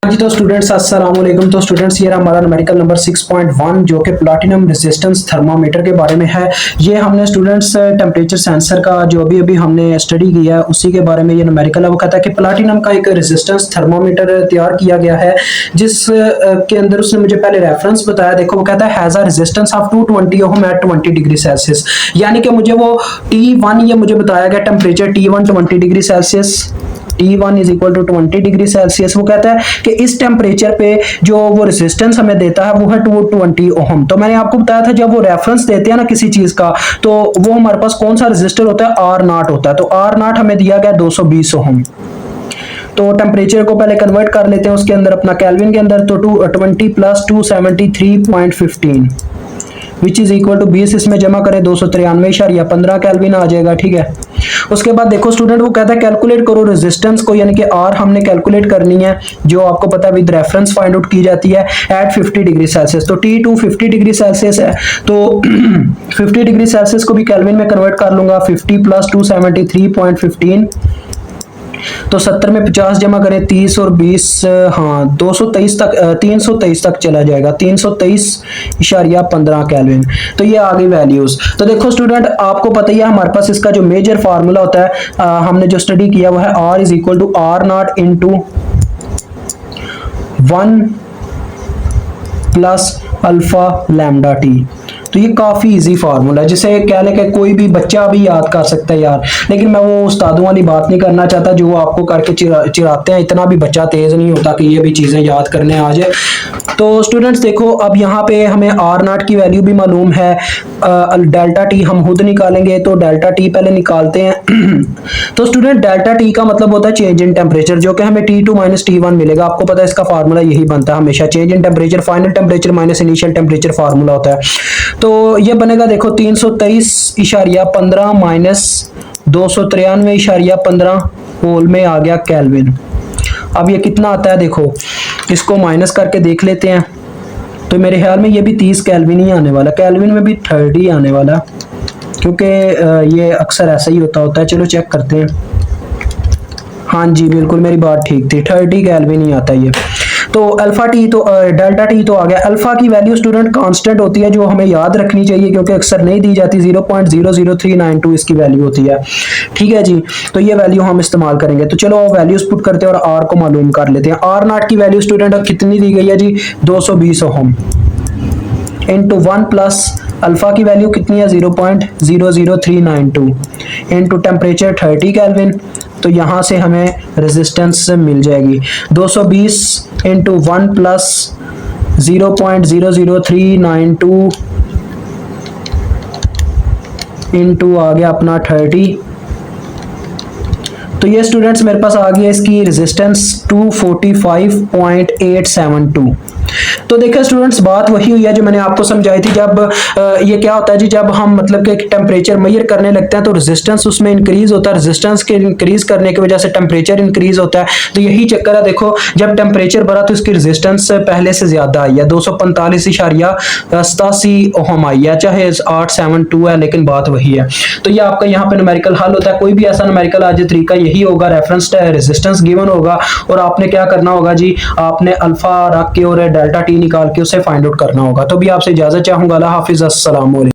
जी तो स्टूडेंट्स अस्सलाम वालेकुम। तो स्टूडेंट्स ये हमारा न्यूमेरिकल नंबर 6.1 जो कि प्लैटिनम रेजिस्टेंस थर्मामीटर के बारे में है। ये हमने स्टूडेंट्स टेम्परेचर सेंसर का जो अभी हमने स्टडी किया है उसी के बारे में ये न्यूमेरिकल है। वो कहता है कि प्लैटिनम का एक रेजिस्टेंस थर्मामीटर तैयार किया गया है जिस के अंदर उसने मुझे पहले रेफरेंस बताया। देखो वो कहता है has a resistance of 220 ohm at 20 degree Celsius, यानी कि मुझे वो T1 ये मुझे बताया गया temperature T1 20 degree Celsius, T1 is equal to 20 degree Celsius. वो कहता है कि इस टेम्परेचर पे जो वो रेजिस्टेंस हमें देता है वो है 220 ओम। तो मैंने आपको बताया था जब वो रेफरेंस देते हैं ना किसी चीज का तो वो हमारे पास कौन सा रेजिस्टर होता है, R0 होता है। तो R0 हमें दिया गया 220 ओम। तो टेम्परेचर को पहले कन्वर्ट कर लेते हैं उसके अंदर अपना केल्विन के अंदर। तो 220 plus 273.15 which is equal to 20 इसमें जमा करें 293.15 केल्विन आ जाएगा। ठीक है, उसके बाद देखो स्टूडेंट वो कहता है कैलकुलेट करो रेजिस्टेंस को, यानी कि आर हमने कैलकुलेट करनी है जो आपको पता है विद रेफरेंस फाइंड आउट की जाती है एट 50 डिग्री सेल्सियस। तो T2 50 डिग्री सेल्सियस है तो 50 डिग्री सेल्सियस को भी केल्विन में कन्वर्ट कर लूंगा। 50 प्लस 273.15 तो 70 में 50 जमा करें 30 और 20 हाँ 223 तक 323 तक चला जाएगा, 323.15 केल्विन। तो ये आ गई वैल्यूज। तो देखो स्टूडेंट आपको पता ही है हमारे पास इसका जो मेजर फार्मूला होता है हमने जो स्टडी किया वो है R is equal to R0 into 1 plus alpha lambda T. तो ये काफ़ी इजी फार्मूला है जिसे कह ले कि कोई भी बच्चा भी याद कर सकता है यार, लेकिन मैं वो उस्तादों वाली बात नहीं करना चाहता जो आपको करके चिढ़ाते हैं। इतना भी बच्चा तेज़ नहीं होता कि ये भी चीज़ें याद करने आ जाए। तो स्टूडेंट्स देखो अब यहाँ पे हमें R0 की वैल्यू भी मालूम है, डेल्टा टी हम खुद निकालेंगे। तो डेल्टा टी पहले निकालते हैं। तो स्टूडेंट डेल्टा टी का मतलब होता है चेंज इन टेम्परेचर जो कि हमें T2 माइनस T1 मिलेगा। आपको पता है इसका फार्मूला यही बनता है हमेशा, change in temperature final temperature minus initial temperature formula होता है। तो ये बनेगा देखो 323.15 माइनस 293.15 होल में आ गया केल्विन। अब ये कितना आता है देखो इसको माइनस करके देख लेते हैं। तो मेरे ख्याल में ये भी 30 केल्विन ही आने वाला, केल्विन में भी 30 आने वाला क्योंकि ये अक्सर ऐसा ही होता है। चलो चेक करते हैं। हाँ जी बिल्कुल मेरी बात ठीक थी, 30 केल्विन ही आता है ये। तो अल्फा टी तो डेल्टा टी तो आ गया। अल्फा की वैल्यू स्टूडेंट कांस्टेंट होती है जो हमें याद रखनी चाहिए क्योंकि अक्सर नहीं दी जाती, 0.00392 इसकी वैल्यू होती है। ठीक है जी, तो ये वैल्यू हम इस्तेमाल करेंगे। तो चलो वैल्यूज पुट करते हैं और आर को मालूम कर लेते हैं। R0 की वैल्यू स्टूडेंट कितनी दी गई है जी, 220 ओम इंटू 1 प्लस अल्फा की वैल्यू कितनी है 0.00392 इंटू टेम्परेचर 30 केल्विन। तो यहाँ से हमें रेजिस्टेंस मिल जाएगी 220 इंटू 1 प्लस 0.00392 इंटू आ गया अपना 30। तो ये स्टूडेंट्स मेरे पास आ गया इसकी रेजिस्टेंस 245.872। तो देखिए स्टूडेंट्स बात वही हुई है जो मैंने आपको समझाई थी। जब ये क्या होता है जी, जब हम मतलब कि टेम्परेचर मेजर करने लगते हैं तो रेजिस्टेंस उसमें इंक्रीज होता है, रेजिस्टेंस के इंक्रीज करने की वजह से टेम्परेचर इंक्रीज होता है। तो यही चक्कर है। देखो जब टेम्परेचर बढ़ा तो इसकी रेजिस्टेंस पहले से ज्यादा आई है, 245.87 ओम आई है, चाहे 872 है लेकिन बात वही है। तो ये आपका यहाँ पे न्यूमेरिकल हल होता है। कोई भी ऐसा न्यूमेरिकल आज तरीका यही होगा, रेफरेंस रेजिस्टेंस गिवन होगा और आपने क्या करना होगा जी, आपने अल्फा रख के और डेल्टा टी निकाल के उसे फाइंड आउट करना होगा। तो भी आपसे इजाजत चाहूंगा। अल्लाह हाफिज, अस्सलाम वालेकुम।